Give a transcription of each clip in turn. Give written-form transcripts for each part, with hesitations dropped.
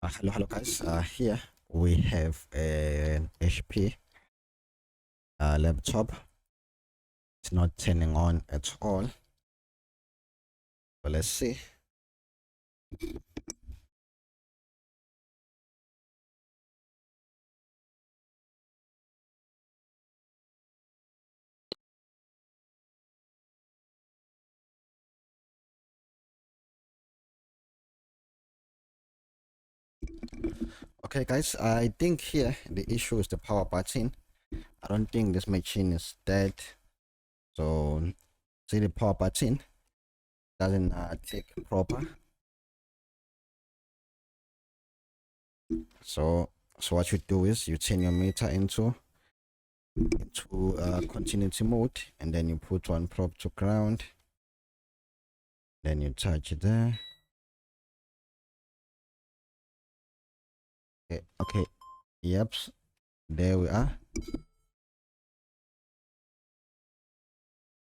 Hello guys. Here we have an HP laptop. It's not turning on at all. But let's see. Okay guys, I think here the issue is the power button. I don't think this machine is dead. So see the power button doesn't take proper. So what you do is you turn your meter into continuity mode, and then you put one probe to ground, then you touch it there. Okay. Yep, there we are.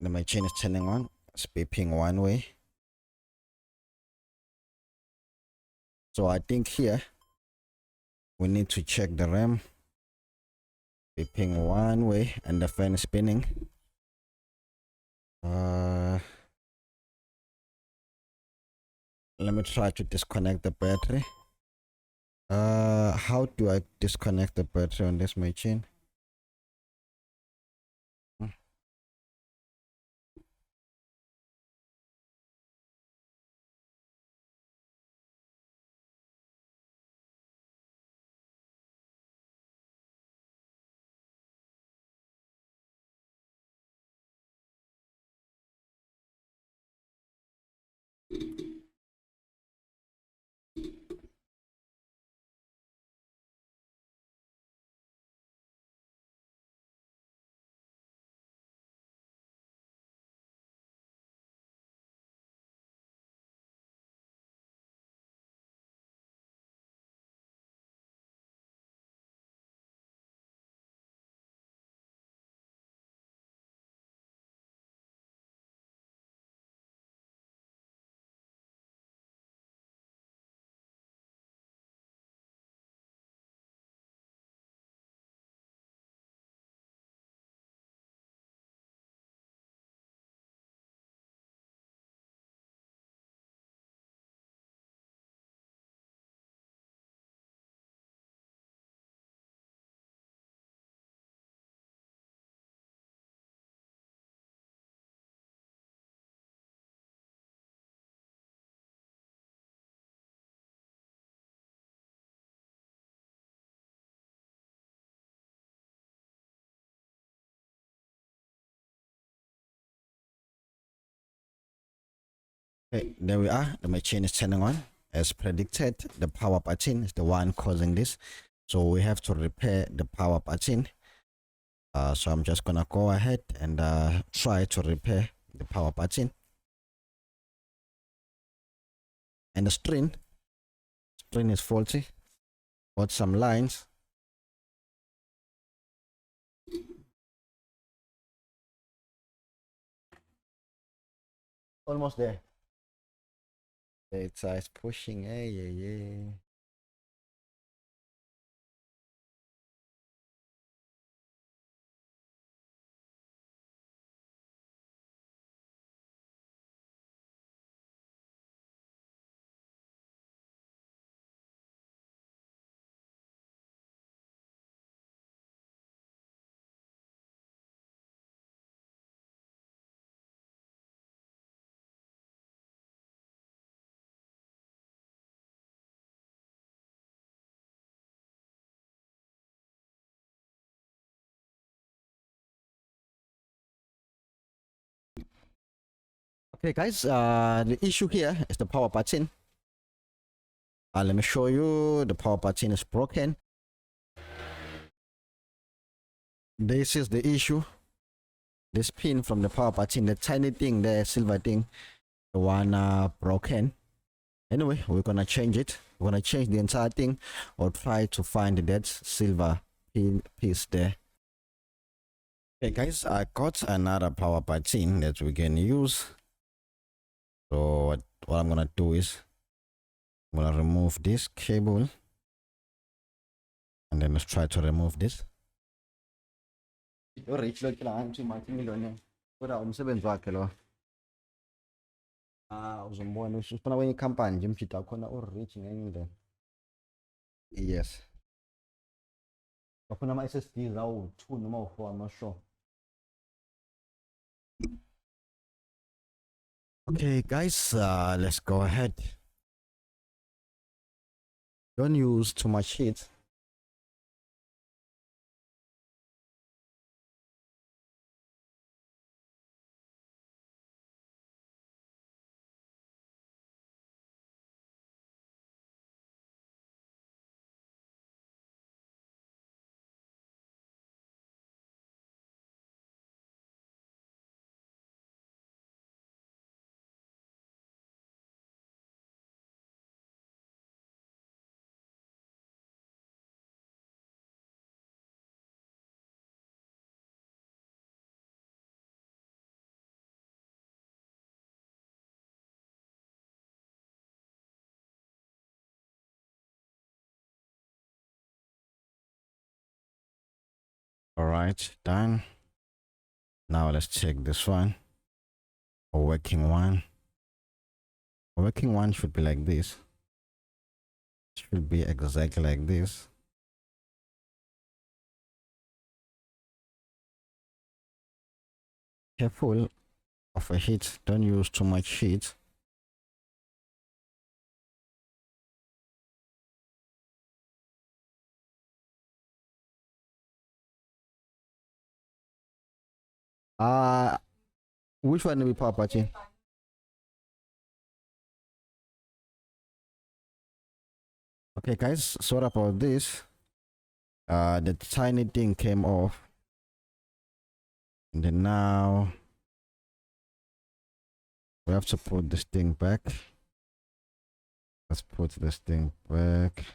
The machine is turning on. It's beeping one way. So I think here we need to check the RAM. Beeping one way and the fan is spinning. Let me try to disconnect the battery. How do I disconnect the battery on this machine? Okay, there we are. The machine is turning on. As predicted, the power button is the one causing this. So we have to repair the power button. So I'm just gonna go ahead and try to repair the power button. And the screen is faulty. Got some lines. Almost there. It's pushing. Yeah. Okay guys, the issue here is the power button. Let me show you. The power button is broken. This is the issue. This pin from the power button, the tiny thing, the silver thing, the one broken. Anyway, we're gonna change it. We're gonna change the entire thing, or try to find that silver pin piece there. Okay guys, I got another power button that we can use. So what I'm gonna do is I'm gonna remove this cable. And then let's try to remove this. Rich lo kila antu multi-millionaire. Kodwa umsebenzi wakhe lo. Uzombona usifuna kwenye company nje mshita khona rich ngenye indlela. Yes. Bafuna ama-SSD zawo 2 noma u4, I'm not sure. Okay guys, let's go ahead. Don't use too much heat. All right, done. Now let's check this one. A working one. A working one should be like this. It should be exactly like this. Careful of a heat. Don't use too much heat. Which one will be power patching? Okay guys, sorry about this. The tiny thing came off. And then now we have to put this thing back. Let's put this thing back.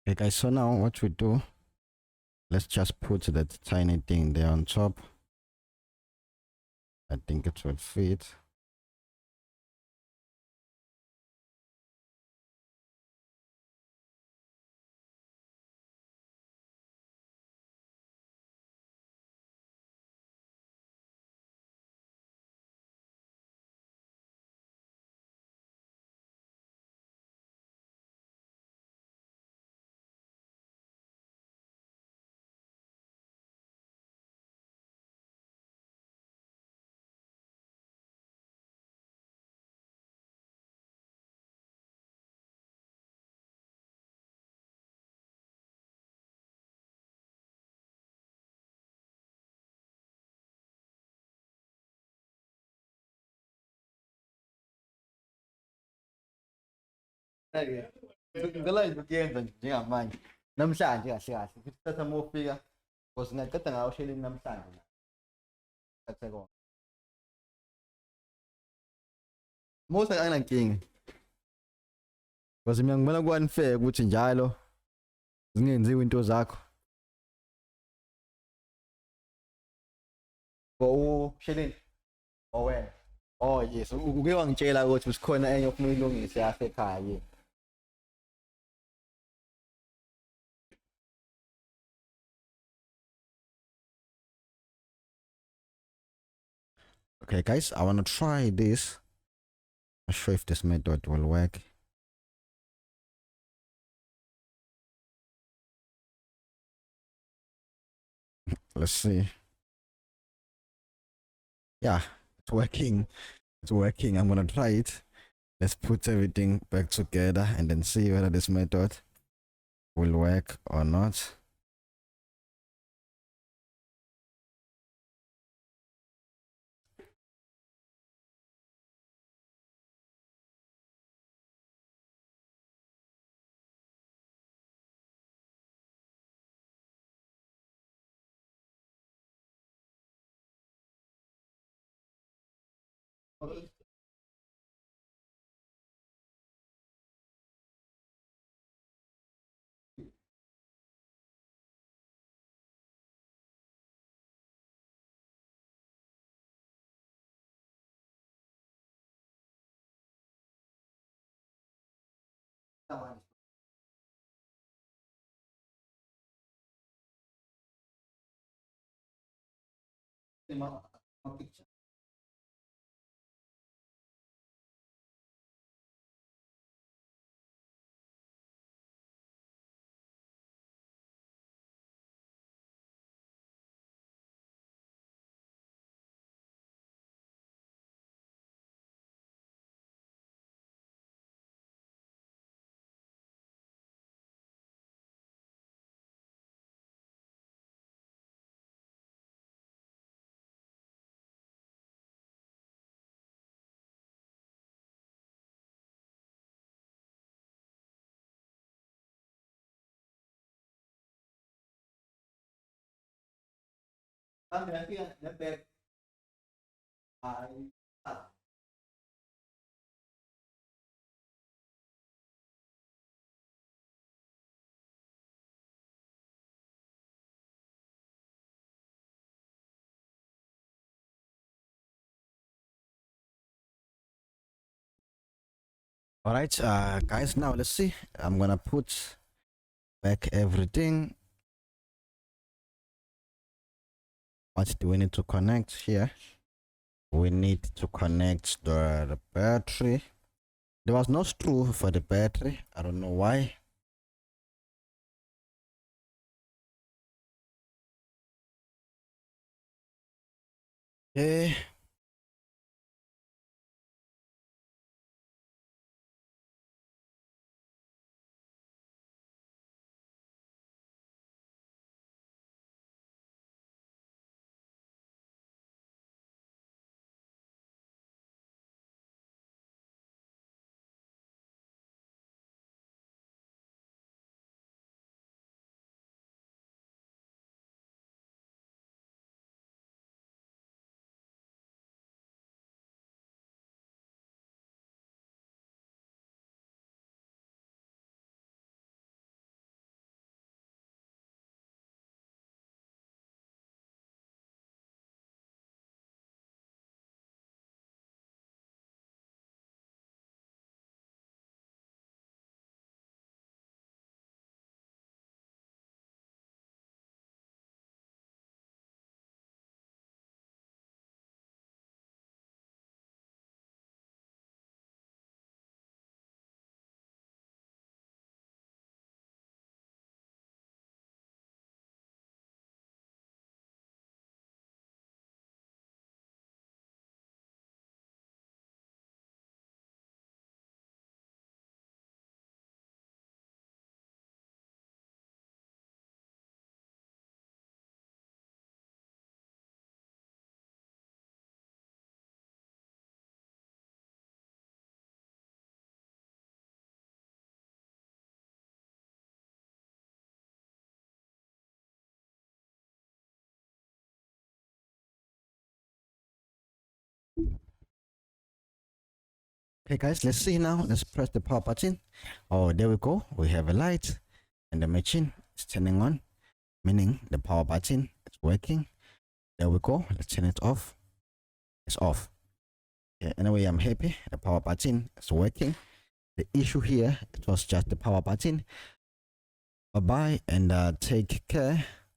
Okay guys, so now what we do, let's just put that tiny thing there on top. I think it will fit. Ngala ibukenza njengamanje namhlanje kahle kahle ukuthi thatha mofika because ngaqeda ngawo shelling namhlanje thathe konke most anginankinga because mina ngibona ku unfair ukuthi njalo zingenziwe into zakho go shelling wena oh yes uke wangitshela ukuthi sikhona enye ofuna uyilungise yasekhaya. Okay, guys, I want to try this. I'm not sure if this method will work. Let's see. Yeah, it's working. It's working. I'm gonna try it. Let's put everything back together and then see whether this method will work or not. All right, guys, now let's see. I'm gonna put back everything. What do we need to connect here? We need to connect the battery. There was no screw for the battery. I don't know why. Okay. Okay, guys, let's see now. Let's press the power button. Oh, there we go. We have a light and the machine is turning on, meaning the power button is working. There we go. Let's turn it off. It's off. Okay, anyway, I'm happy. The power button is working. The issue here, it was just the power button. Bye bye and take care.